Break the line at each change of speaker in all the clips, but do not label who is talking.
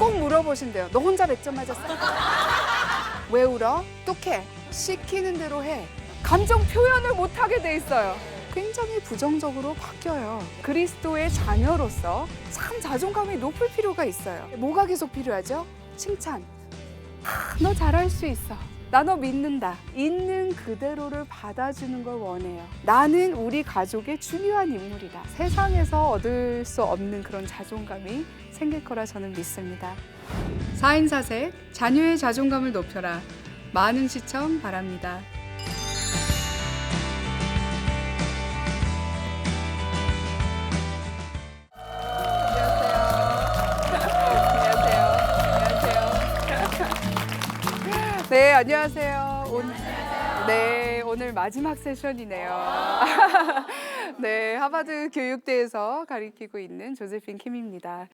꼭 물어보신대요. 너 혼자 100점 맞았어? 왜 울어? 똑해. 시키는 대로 해. 감정 표현을 못하게 돼 있어요. 굉장히 부정적으로 바뀌어요. 그리스도의 자녀로서 참 자존감이 높을 필요가 있어요. 뭐가 계속 필요하죠? 칭찬. 너 잘할 수 있어. 나 너 믿는다. 있는 그대로를 받아주는 걸 원해요. 나는 우리 가족의 중요한 인물이다. 세상에서 얻을 수 없는 그런 자존감이 생길 거라 저는 믿습니다. 4인 사색, 자녀의 자존감을 높여라. 많은 시청 바랍니다. 네, 안녕하세요. 오늘 마지막 세션이네요. 네, 하버드 교육대에서 가르치고 있는 조세핀 킴입니다.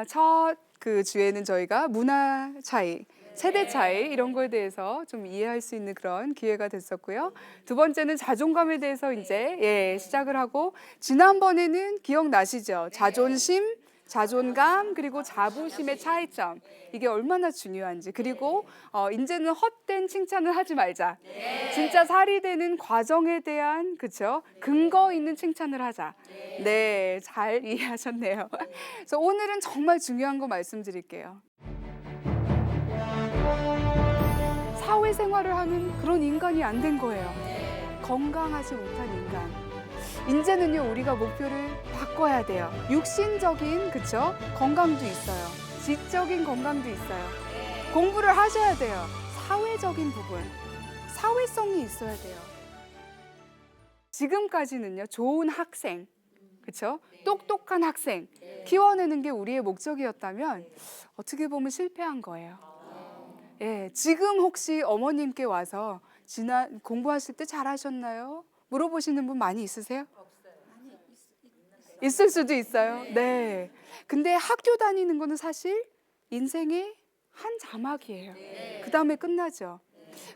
첫 그 주에는 저희가 문화 차이, 세대 차이 이런 거에 대해서 좀 이해할 수 있는 그런 기회가 됐었고요. 두 번째는 자존감에 대해서 이제 시작을 하고, 지난번에는 기억나시죠? 자존심, 자존감, 그리고 자부심의 차이점, 이게 얼마나 중요한지, 그리고 이제는 헛된 칭찬을 하지 말자. 진짜 살이 되는 과정에 대한, 그쵸? 근거 있는 칭찬을 하자. 네, 잘 이해하셨네요. 그래서 오늘은 정말 중요한 거 말씀드릴게요. 사회생활을 하는 그런 인간이 안 된 거예요. 건강하지 못한 인간. 이제는요, 우리가 목표를 바꿔야 돼요. 육신적인, 그쵸? 건강도 있어요. 지적인 건강도 있어요. 공부를 하셔야 돼요. 사회적인 부분, 사회성이 있어야 돼요. 지금까지는요, 좋은 학생, 그쵸? 똑똑한 학생 키워내는 게 우리의 목적이었다면 어떻게 보면 실패한 거예요. 예, 지금 혹시 어머님께 와서 지난 공부하실 때 잘하셨나요? 물어보시는 분 많이 있으세요? 없어요. 있을 수도 있어요. 네. 근데 학교 다니는 거는 사실 인생의 한 자막이에요. 그 다음에 끝나죠.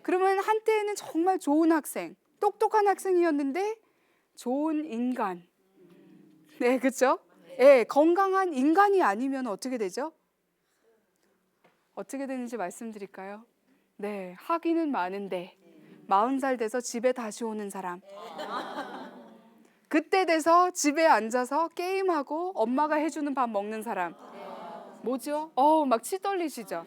그러면 한때는 정말 좋은 학생, 똑똑한 학생이었는데 좋은 인간. 네, 그렇죠? 예, 건강한 인간이 아니면 어떻게 되죠? 어떻게 되는지 말씀드릴까요? 네, 학위는 많은데 40살 돼서 집에 다시 오는 사람. 그때 돼서 집에 앉아서 게임하고 엄마가 해주는 밥 먹는 사람. 뭐죠? 막 치 떨리시죠?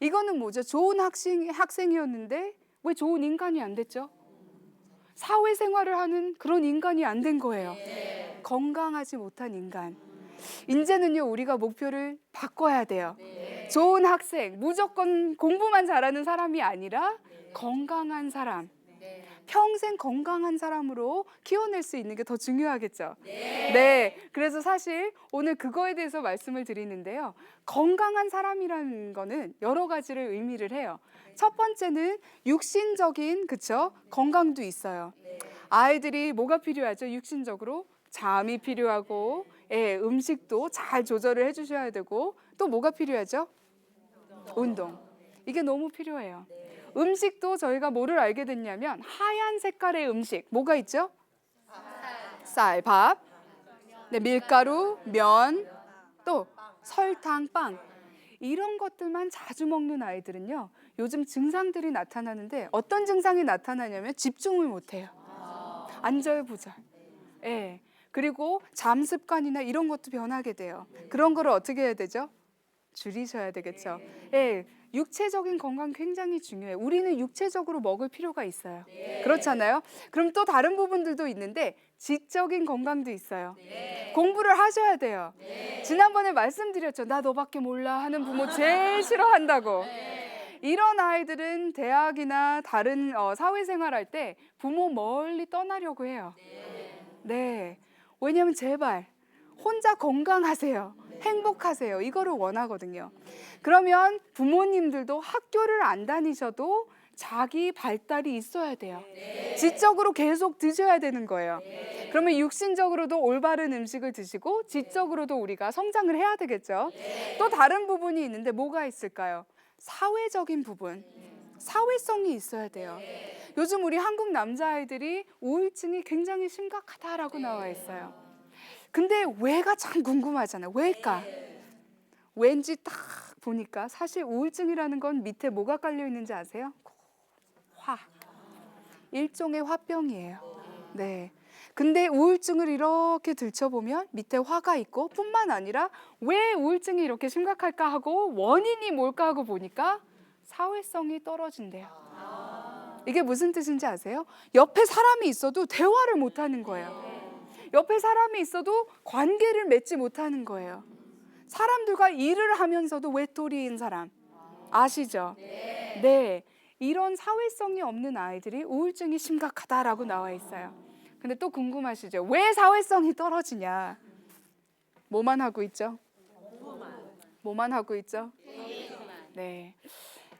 이거는 뭐죠? 좋은 학생이었는데 왜 좋은 인간이 안 됐죠? 사회생활을 하는 그런 인간이 안 된 거예요. 건강하지 못한 인간. 이제는요, 우리가 목표를 바꿔야 돼요. 좋은 학생, 무조건 공부만 잘하는 사람이 아니라 건강한 사람. 평생 건강한 사람으로 키워낼 수 있는 게 더 중요하겠죠. 네, 그래서 사실 오늘 그거에 대해서 말씀을 드리는데요. 건강한 사람이라는 거는 여러 가지를 의미를 해요. 첫 번째는 육신적인, 그쵸? 건강도 있어요. 아이들이 뭐가 필요하죠? 육신적으로 잠이 필요하고, 음식도 잘 조절을 해주셔야 되고, 또 뭐가 필요하죠? 운동. 이게 너무 필요해요. 음식도 저희가 뭐를 알게 됐냐면 하얀 색깔의 음식, 뭐가 있죠? 쌀, 밥, 네, 밀가루, 면, 또 설탕, 빵. 이런 것들만 자주 먹는 아이들은요, 요즘 증상들이 나타나는데, 어떤 증상이 나타나냐면 집중을 못해요. 안절부절. 예. 그리고 잠 습관이나 이런 것도 변하게 돼요. 그런 거를 어떻게 해야 되죠? 줄이셔야 되겠죠. 예. 육체적인 건강 굉장히 중요해요. 우리는 육체적으로 먹을 필요가 있어요. 그렇잖아요? 그럼 또 다른 부분들도 있는데 지적인 건강도 있어요. 공부를 하셔야 돼요. 지난번에 말씀드렸죠. 나 너밖에 몰라 하는 부모 제일 싫어한다고. 이런 아이들은 대학이나 다른 사회생활할 때 부모 멀리 떠나려고 해요. 네. 왜냐면 제발 혼자 건강하세요. 행복하세요. 이거를 원하거든요. 그러면 부모님들도 학교를 안 다니셔도 자기 발달이 있어야 돼요. 지적으로 계속 드셔야 되는 거예요. 그러면 육신적으로도 올바른 음식을 드시고 지적으로도 우리가 성장을 해야 되겠죠. 또 다른 부분이 있는데 뭐가 있을까요? 사회적인 부분. 사회성이 있어야 돼요. 요즘 우리 한국 남자아이들이 우울증이 굉장히 심각하다라고 나와 있어요. 근데 왜가 참 궁금하잖아요. 왜일까? 왠지 딱 보니까 사실 우울증이라는 건 밑에 뭐가 깔려 있는지 아세요? 화. 일종의 화병이에요. 네. 근데 우울증을 이렇게 들춰보면 밑에 화가 있고 뿐만 아니라 왜 우울증이 이렇게 심각할까 하고 원인이 뭘까 하고 보니까 사회성이 떨어진대요. 이게 무슨 뜻인지 아세요? 옆에 사람이 있어도 대화를 못하는 거예요. 옆에 사람이 있어도 관계를 맺지 못하는 거예요. 사람들과 일을 하면서도 외톨이인 사람 아시죠? 네. 이런 사회성이 없는 아이들이 우울증이 심각하다라고 나와 있어요. 근데 또 궁금하시죠? 왜 사회성이 떨어지냐? 뭐만 하고 있죠? 뭐만 하고 있죠? 네.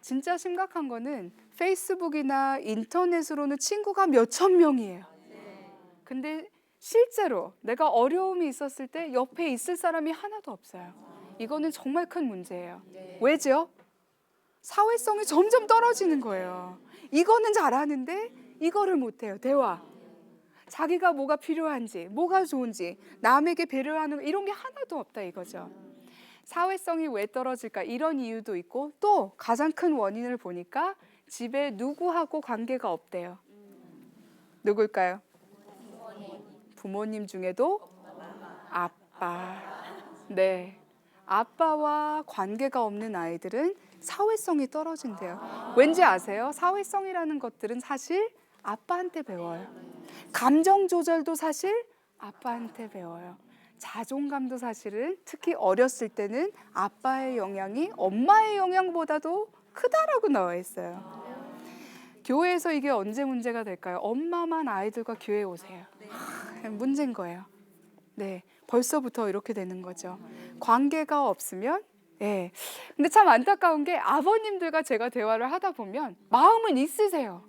진짜 심각한 거는 페이스북이나 인터넷으로는 친구가 몇천 명이에요. 근데 실제로 내가 어려움이 있었을 때 옆에 있을 사람이 하나도 없어요. 이거는 정말 큰 문제예요. 왜죠? 사회성이 점점 떨어지는 거예요. 이거는 잘하는데 이거를 못해요. 대화. 자기가 뭐가 필요한지, 뭐가 좋은지, 남에게 배려하는 이런 게 하나도 없다 이거죠. 사회성이 왜 떨어질까? 이런 이유도 있고 또 가장 큰 원인을 보니까 집에 누구하고 관계가 없대요. 누굴까요? 부모님 중에도 아빠. 네. 아빠와 관계가 없는 아이들은 사회성이 떨어진대요. 왠지 아세요? 사회성이라는 것들은 사실 아빠한테 배워요. 감정 조절도 사실 아빠한테 배워요. 자존감도 사실은 특히 어렸을 때는 아빠의 영향이 엄마의 영향보다도 크다라고 나와 있어요. 교회에서 이게 언제 문제가 될까요? 엄마만 아이들과 교회에 오세요. 문제인 거예요. 네, 벌써부터 이렇게 되는 거죠. 관계가 없으면 예. 근데 참 안타까운 게 아버님들과 제가 대화를 하다 보면 마음은 있으세요.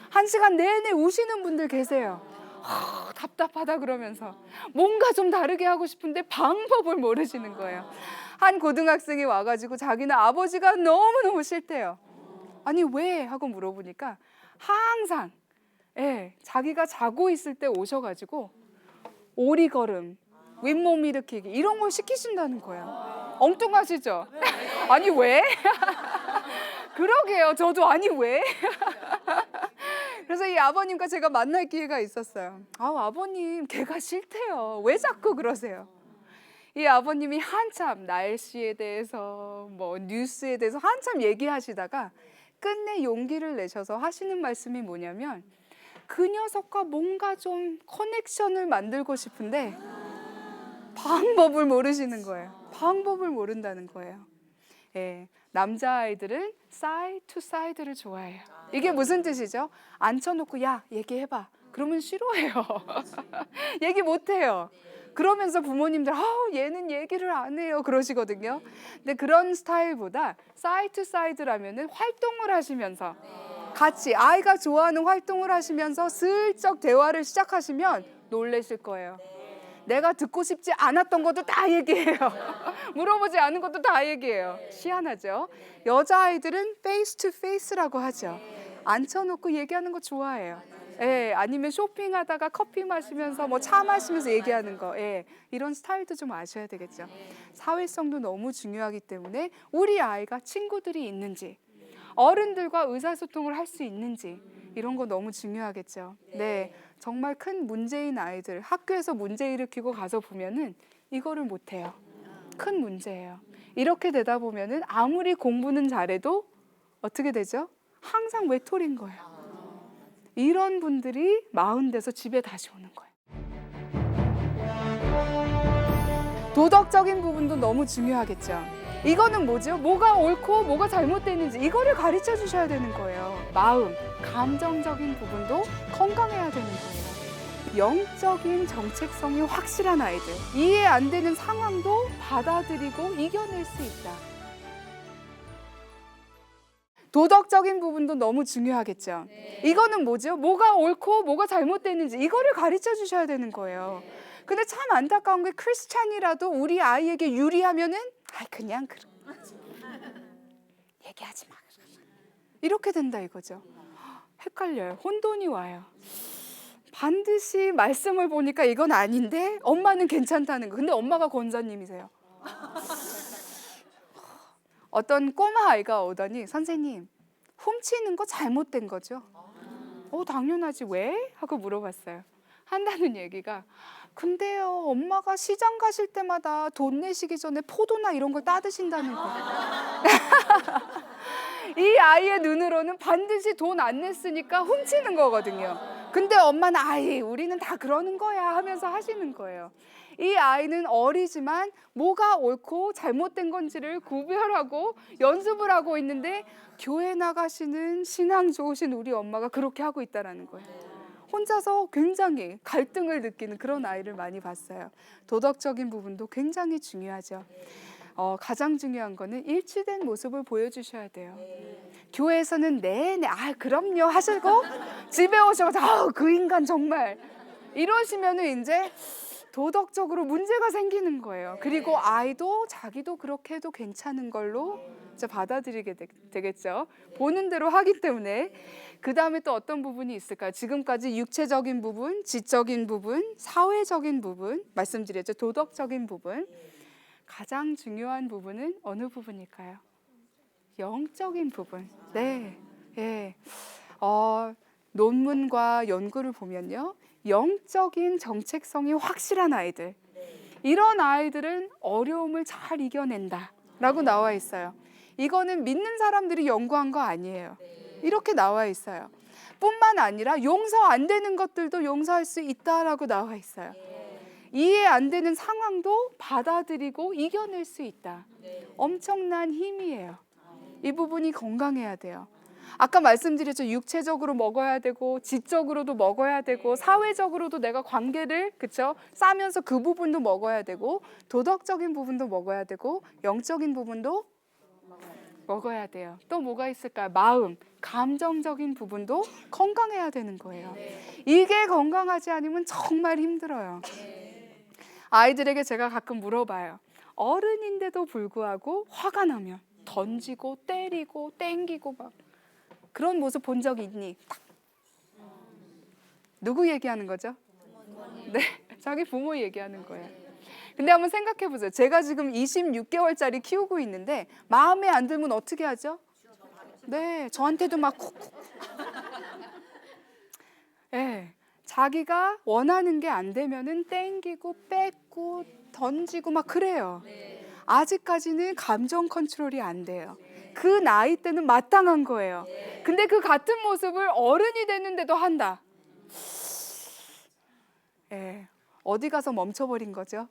1시간 내내 우시는 분들 계세요. 답답하다 그러면서 뭔가 좀 다르게 하고 싶은데 방법을 모르시는 거예요. 한 고등학생이 와가지고 자기는 아버지가 너무너무 싫대요. 아니 왜? 하고 물어보니까 항상 자기가 자고 있을 때 오셔가지고 오리걸음, 윗몸 일으키기 이런 걸 시키신다는 거예요. 엉뚱하시죠? 아니 왜? 그러게요. 저도 아니 왜? 그래서 이 아버님과 제가 만날 기회가 있었어요. 아버님 걔가 싫대요. 왜 자꾸 그러세요? 이 아버님이 한참 날씨에 대해서 뭐 뉴스에 대해서 한참 얘기하시다가 끝내 용기를 내셔서 하시는 말씀이 뭐냐면 그 녀석과 뭔가 좀 커넥션을 만들고 싶은데 방법을 모르시는 거예요. 방법을 모른다는 거예요. 예, 남자아이들은 사이드 투 사이드를 좋아해요. 이게 무슨 뜻이죠? 앉혀놓고 야 얘기해봐. 그러면 싫어해요. 얘기 못해요. 그러면서 부모님들 얘는 얘기를 안 해요 그러시거든요. 근데 그런 스타일보다 사이드 투 사이드라면은 활동을 하시면서 같이 아이가 좋아하는 활동을 하시면서 슬쩍 대화를 시작하시면 놀라실 거예요. 내가 듣고 싶지 않았던 것도 다 얘기해요. 물어보지 않은 것도 다 얘기해요. 희한하죠? 여자아이들은 페이스 투 페이스라고 하죠. 앉혀놓고 얘기하는 거 좋아해요. 예, 아니면 쇼핑하다가 커피 마시면서 뭐 차 마시면서 얘기하는 거. 예, 이런 스타일도 좀 아셔야 되겠죠. 사회성도 너무 중요하기 때문에 우리 아이가 친구들이 있는지 어른들과 의사소통을 할 수 있는지 이런 거 너무 중요하겠죠. 네, 정말 큰 문제인 아이들 학교에서 문제 일으키고 가서 보면은 이거를 못해요. 큰 문제예요. 이렇게 되다 보면은 아무리 공부는 잘해도 어떻게 되죠? 항상 외톨인 거예요. 이런 분들이 40 돼서 집에 다시 오는 거예요. 도덕적인 부분도 너무 중요하겠죠. 이거는 뭐죠? 뭐가 옳고 뭐가 잘못되는지 이거를 가르쳐 주셔야 되는 거예요. 마음, 감정적인 부분도 건강해야 되는 거예요. 영적인 정체성이 확실한 아이들, 이해 안 되는 상황도 받아들이고 이겨낼 수 있다. 도덕적인 부분도 너무 중요하겠죠. 이거는 뭐죠? 뭐가 옳고 뭐가 잘못되는지 이거를 가르쳐 주셔야 되는 거예요. 근데 참 안타까운 게 크리스찬이라도 우리 아이에게 유리하면은 그냥 얘기하지 마. 이렇게 된다 이거죠. 헷갈려요. 혼돈이 와요. 반드시 말씀을 보니까 이건 아닌데 엄마는 괜찮다는 거. 근데 엄마가 권사님이세요. 어떤 꼬마 아이가 오더니 선생님 훔치는 거 잘못된 거죠? 당연하지. 왜? 하고 물어봤어요. 한다는 얘기가 근데요 엄마가 시장 가실 때마다 돈 내시기 전에 포도나 이런 걸 따드신다는 거예요. 이 아이의 눈으로는 반드시 돈 안 냈으니까 훔치는 거거든요. 근데 엄마는 아이 우리는 다 그러는 거야 하면서 하시는 거예요. 이 아이는 어리지만 뭐가 옳고 잘못된 건지를 구별하고 연습을 하고 있는데 교회 나가시는 신앙 좋으신 우리 엄마가 그렇게 하고 있다는 거예요. 혼자서 굉장히 갈등을 느끼는 그런 아이를 많이 봤어요. 도덕적인 부분도 굉장히 중요하죠. 가장 중요한 거는 일치된 모습을 보여주셔야 돼요. 교회에서는 네네 그럼요 하시고 집에 오셔서 그 인간 정말 이러시면은 이제 도덕적으로 문제가 생기는 거예요. 그리고 아이도 자기도 그렇게 해도 괜찮은 걸로 이제 받아들이게 되겠죠. 보는 대로 하기 때문에. 그 다음에 또 어떤 부분이 있을까요? 지금까지 육체적인 부분, 지적인 부분, 사회적인 부분 말씀드렸죠. 도덕적인 부분. 가장 중요한 부분은 어느 부분일까요? 영적인 부분. 네. 예. 논문과 연구를 보면요. 영적인 정체성이 확실한 아이들. 이런 아이들은 어려움을 잘 이겨낸다 라고 나와 있어요. 이거는 믿는 사람들이 연구한 거 아니에요. 이렇게 나와 있어요. 뿐만 아니라 용서 안 되는 것들도 용서할 수 있다라고 나와 있어요. 이해 안 되는 상황도 받아들이고 이겨낼 수 있다. 엄청난 힘이에요. 이 부분이 건강해야 돼요. 아까 말씀드렸죠. 육체적으로 먹어야 되고 지적으로도 먹어야 되고 사회적으로도 내가 관계를 쌓으면서 그 부분도 먹어야 되고 도덕적인 부분도 먹어야 되고 영적인 부분도 먹어야 돼요. 또 뭐가 있을까요? 마음, 감정적인 부분도 건강해야 되는 거예요. 이게 건강하지 않으면 정말 힘들어요. 아이들에게 제가 가끔 물어봐요. 어른인데도 불구하고 화가 나면 던지고 때리고 땡기고 막 그런 모습 본 적 있니? 누구 얘기하는 거죠? 네, 자기 부모 얘기하는 거예요. 근데 한번 생각해 보세요. 제가 지금 26개월짜리 키우고 있는데 마음에 안 들면 어떻게 하죠? 네, 저한테도 막 쿡쿡. 네, 자기가 원하는 게 안 되면은 땡기고 뺏고 던지고 막 그래요. 아직까지는 감정 컨트롤이 안 돼요. 그 나이 때는 마땅한 거예요. 근데 그 같은 모습을 어른이 됐는데도 한다. 어디 가서 멈춰버린 거죠?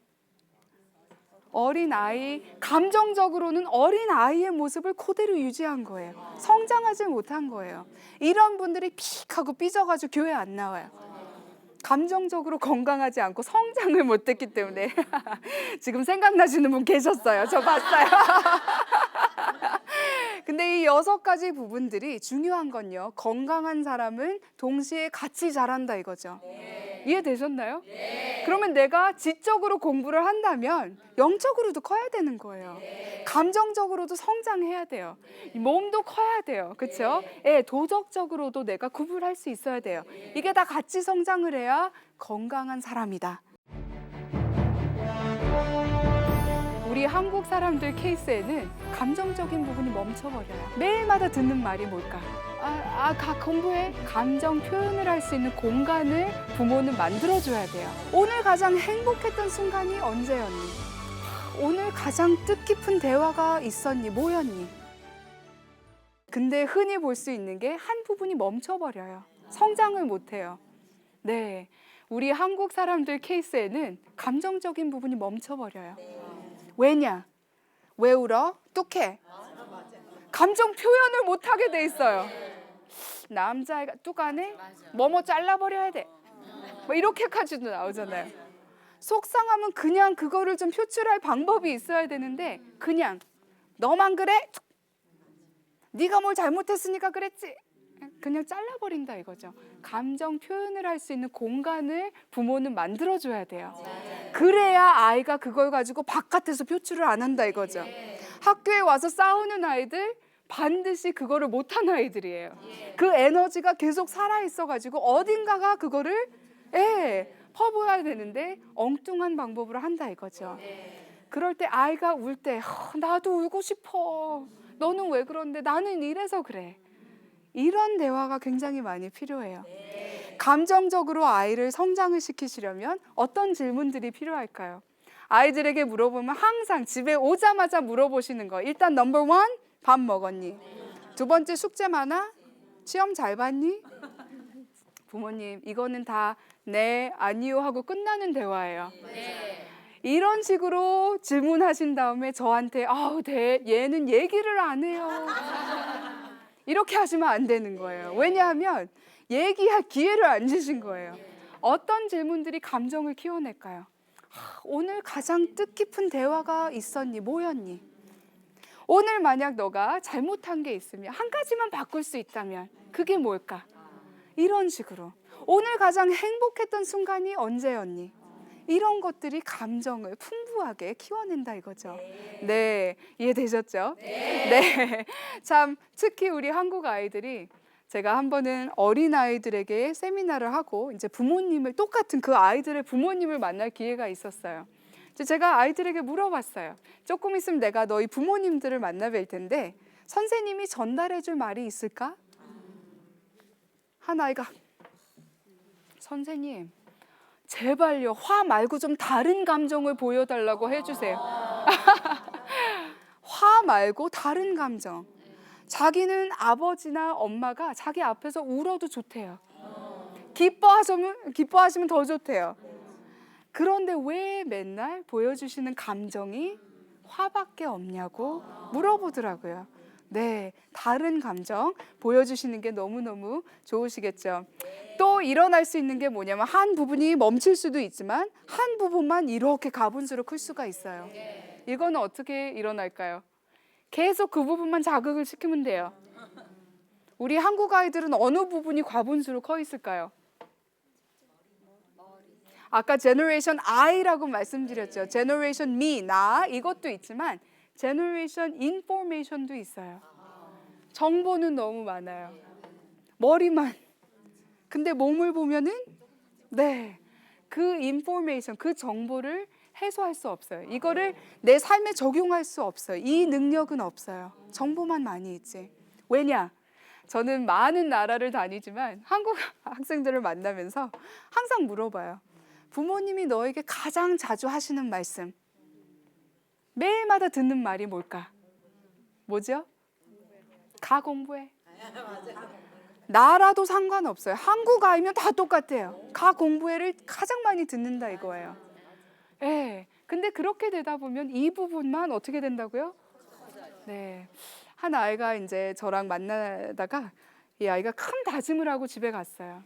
어린아이, 감정적으로는 어린아이의 모습을 그대로 유지한 거예요. 성장하지 못한 거예요. 이런 분들이 픽 하고 삐져가지고 교회 안 나와요. 감정적으로 건강하지 않고 성장을 못했기 때문에. 지금 생각나시는 분 계셨어요. 저 봤어요. 근데 이 6가지 부분들이 중요한 건요. 건강한 사람은 동시에 같이 자란다 이거죠. 이해되셨나요? 그러면 내가 지적으로 공부를 한다면 영적으로도 커야 되는 거예요. 감정적으로도 성장해야 돼요. 몸도 커야 돼요. 그렇죠? 도덕적으로도 내가 구분할 수 있어야 돼요. 이게 다 같이 성장을 해야 건강한 사람이다. 우리 한국 사람들 케이스에는 감정적인 부분이 멈춰버려요. 매일마다 듣는 말이 뭘까? 공부해. 감정 표현을 할 수 있는 공간을 부모는 만들어줘야 돼요. 오늘 가장 행복했던 순간이 언제였니? 오늘 가장 뜻깊은 대화가 있었니? 뭐였니? 근데 흔히 볼 수 있는 게 한 부분이 멈춰버려요. 성장을 못해요. 네, 우리 한국 사람들 케이스에는 감정적인 부분이 멈춰버려요. 왜냐? 왜 울어? 뚝해. 감정 표현을 못하게 돼 있어요. 남자애가 뚝하네? 뭐뭐 잘라버려야 돼. 뭐 이렇게까지도 나오잖아요. 속상하면 그냥 그거를 좀 표출할 방법이 있어야 되는데 그냥 너만 그래? 네가 뭘 잘못했으니까 그랬지? 그냥 잘라버린다 이거죠. 감정 표현을 할 수 있는 공간을 부모는 만들어줘야 돼요. 그래야 아이가 그걸 가지고 바깥에서 표출을 안 한다 이거죠. 학교에 와서 싸우는 아이들 반드시 그거를 못한 아이들이에요. 그 에너지가 계속 살아있어가지고 어딘가가 그거를 퍼부어야 되는데 엉뚱한 방법으로 한다 이거죠. 그럴 때 아이가 울 때 나도 울고 싶어. 너는 왜 그런데 나는 이래서 그래. 이런 대화가 굉장히 많이 필요해요. 감정적으로 아이를 성장을 시키시려면 어떤 질문들이 필요할까요? 아이들에게 물어보면 항상 집에 오자마자 물어보시는 거. 일단 넘버 원, 밥 먹었니? 두 번째, 숙제 많아? 시험 잘 봤니? 부모님, 이거는 다 네, 아니요 하고 끝나는 대화예요. 이런 식으로 질문하신 다음에 저한테 얘는 얘기를 안 해요. 이렇게 하시면 안 되는 거예요. 왜냐하면 얘기할 기회를 안 주신 거예요. 어떤 질문들이 감정을 키워낼까요? 오늘 가장 뜻깊은 대화가 있었니? 뭐였니? 오늘 만약 너가 잘못한 게 있으면 한 가지만 바꿀 수 있다면 그게 뭘까? 이런 식으로 오늘 가장 행복했던 순간이 언제였니? 이런 것들이 감정을 풍부하게 키워낸다 이거죠. 네, 이해되셨죠? 네. 참 특히 우리 한국 아이들이 제가 한 번은 어린 아이들에게 세미나를 하고 이제 부모님을 똑같은 그 아이들의 부모님을 만날 기회가 있었어요. 제가 아이들에게 물어봤어요. 조금 있으면 내가 너희 부모님들을 만나 뵐 텐데 선생님이 전달해 줄 말이 있을까? 한 아이가 선생님 제발요 화 말고 좀 다른 감정을 보여달라고 해주세요. 화 말고 다른 감정. 자기는 아버지나 엄마가 자기 앞에서 울어도 좋대요. 기뻐하시면 더 좋대요. 그런데 왜 맨날 보여주시는 감정이 화밖에 없냐고 물어보더라고요. 네, 다른 감정 보여주시는 게 너무너무 좋으시겠죠. 또 일어날 수 있는 게 뭐냐면 한 부분이 멈출 수도 있지만 한 부분만 이렇게 가분수로 클 수가 있어요. 이거는 어떻게 일어날까요? 계속 그 부분만 자극을 시키면 돼요. 우리 한국 아이들은 어느 부분이 과분수로 커 있을까요? 아까 제너레이션 I라고 말씀드렸죠. 제너레이션 me, 나 이것도 있지만 제너레이션 인포메이션도 있어요. 정보는 너무 많아요. 머리만. 근데 몸을 보면은 그 인포메이션, 그 정보를 해소할 수 없어요. 이거를 내 삶에 적용할 수 없어요. 이 능력은 없어요. 정보만 많이 있지. 왜냐? 저는 많은 나라를 다니지만 한국 학생들을 만나면서 항상 물어봐요. 부모님이 너에게 가장 자주 하시는 말씀, 매일마다 듣는 말이 뭘까? 뭐죠? 가 공부해. 나라도 상관없어요. 한국 아이면 다 똑같아요. 가 공부해를 가장 많이 듣는다 이거예요. 근데 그렇게 되다 보면 이 부분만 어떻게 된다고요? 네. 한 아이가 이제 저랑 만나다가 이 아이가 큰 다짐을 하고 집에 갔어요.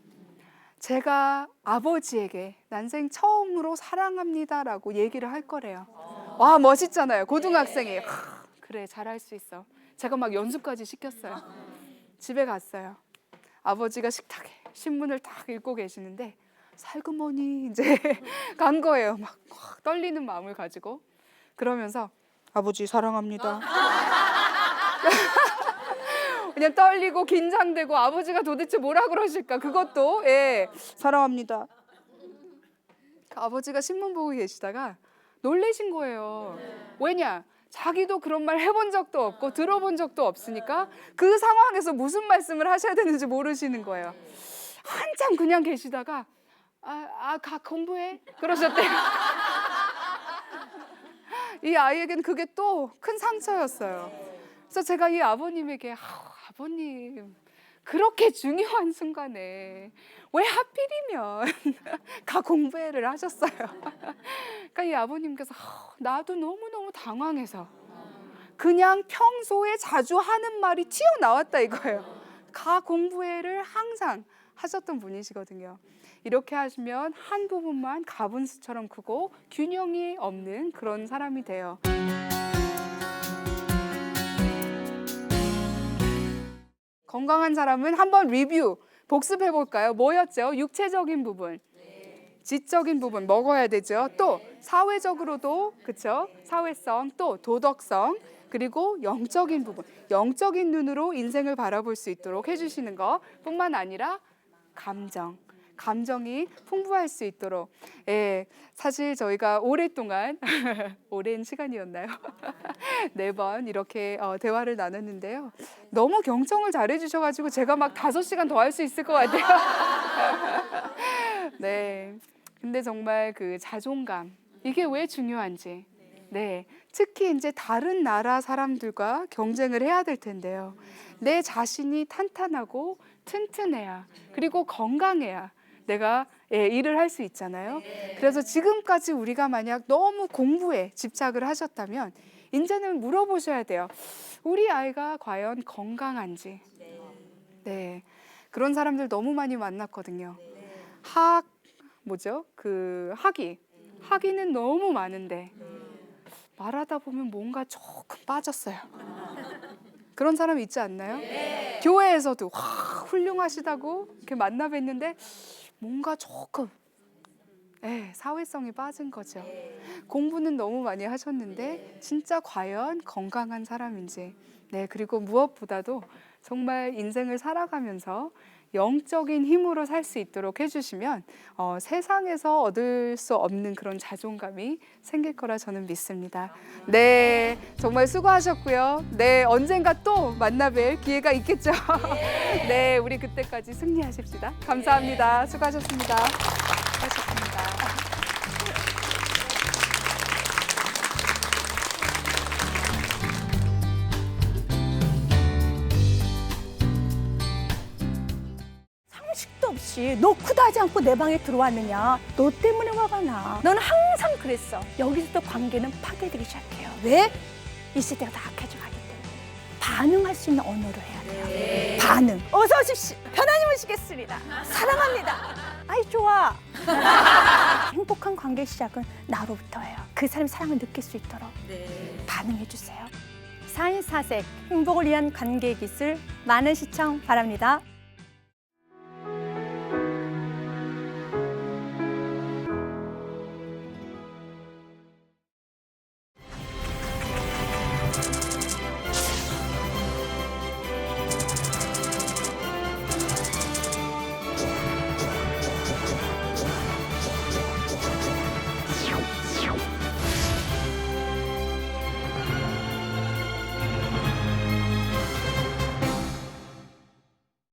제가 아버지에게 난생 처음으로 사랑합니다라고 얘기를 할 거래요. 와, 멋있잖아요. 고등학생이. 그래, 잘할 수 있어. 제가 막 연습까지 시켰어요. 집에 갔어요. 아버지가 식탁에 신문을 딱 읽고 계시는데 살그머니 이제 간 거예요. 막 떨리는 마음을 가지고. 그러면서 아버지 사랑합니다. 그냥 떨리고 긴장되고 아버지가 도대체 뭐라 그러실까? 그것도 사랑합니다. 아버지가 신문 보고 계시다가 놀라신 거예요. 왜냐? 자기도 그런 말 해본 적도 없고 들어본 적도 없으니까 그 상황에서 무슨 말씀을 하셔야 되는지 모르시는 거예요. 한참 그냥 계시다가 가 공부해 그러셨대요. 이 아이에게는 그게 또 큰 상처였어요. 그래서 제가 이 아버님에게 아버님 그렇게 중요한 순간에 왜 하필이면 가 공부해를 하셨어요. 그러니까 이 아버님께서 나도 너무너무 당황해서 그냥 평소에 자주 하는 말이 튀어나왔다 이거예요. 가 공부해를 항상 하셨던 분이시거든요. 이렇게 하시면 한 부분만 가분수처럼 크고 균형이 없는 그런 사람이 돼요. 건강한 사람은 한번 리뷰, 복습해 볼까요? 뭐였죠? 육체적인 부분, 지적인 부분 먹어야 되죠. 또 사회적으로도 그렇죠? 사회성, 또 도덕성, 그리고 영적인 부분, 영적인 눈으로 인생을 바라볼 수 있도록 해주시는 것뿐만 아니라 감정이 풍부할 수 있도록. 예, 사실 저희가 오랫동안 오랜 시간이었나요? 4번 이렇게 대화를 나눴는데요. 너무 경청을 잘해 주셔가지고 제가 막 5시간 더 할 수 있을 것 같아요. 네, 근데 정말 그 자존감, 이게 왜 중요한지. 네, 특히 이제 다른 나라 사람들과 경쟁을 해야 될 텐데요. 내 자신이 탄탄하고 튼튼해야, 그리고 건강해야 내가 일을 할 수 있잖아요. 그래서 지금까지 우리가 만약 너무 공부에 집착을 하셨다면 이제는 물어보셔야 돼요. 우리 아이가 과연 건강한지. 네, 그런 사람들 너무 많이 만났거든요. 학위는 너무 많은데 말하다 보면 뭔가 조금 빠졌어요. 그런 사람 있지 않나요? 교회에서도 훌륭하시다고 이렇게 만나 뵀는데 뭔가 조금 사회성이 빠진 거죠. 공부는 너무 많이 하셨는데 진짜 과연 건강한 사람인지. 네, 그리고 무엇보다도 정말 인생을 살아가면서 영적인 힘으로 살 수 있도록 해주시면 세상에서 얻을 수 없는 그런 자존감이 생길 거라 저는 믿습니다. 네, 정말 수고하셨고요. 네, 언젠가 또 만나뵐 기회가 있겠죠. 네, 우리 그때까지 승리하십시다. 감사합니다. 수고하셨습니다. 수고하셨습니다.
상식도 없이 너 크도 하지 않고 내 방에 들어왔느냐. 너 때문에 화가 나. 너는 항상 그랬어. 여기서부터 관계는 파괴되기 시작해요. 왜? 이 시대가 다 악해져 가기 때문에. 반응할 수 있는 언어를 해야 돼요. 반응. 어서 오십시오. 하나님 오시겠습니다. 사랑합니다. 아이 좋아. 행복한 관계 시작은 나로부터예요. 그 사람의 사랑을 느낄 수 있도록 반응해 주세요. 4인 4색 행복을 위한 관계 기술 많은 시청 바랍니다.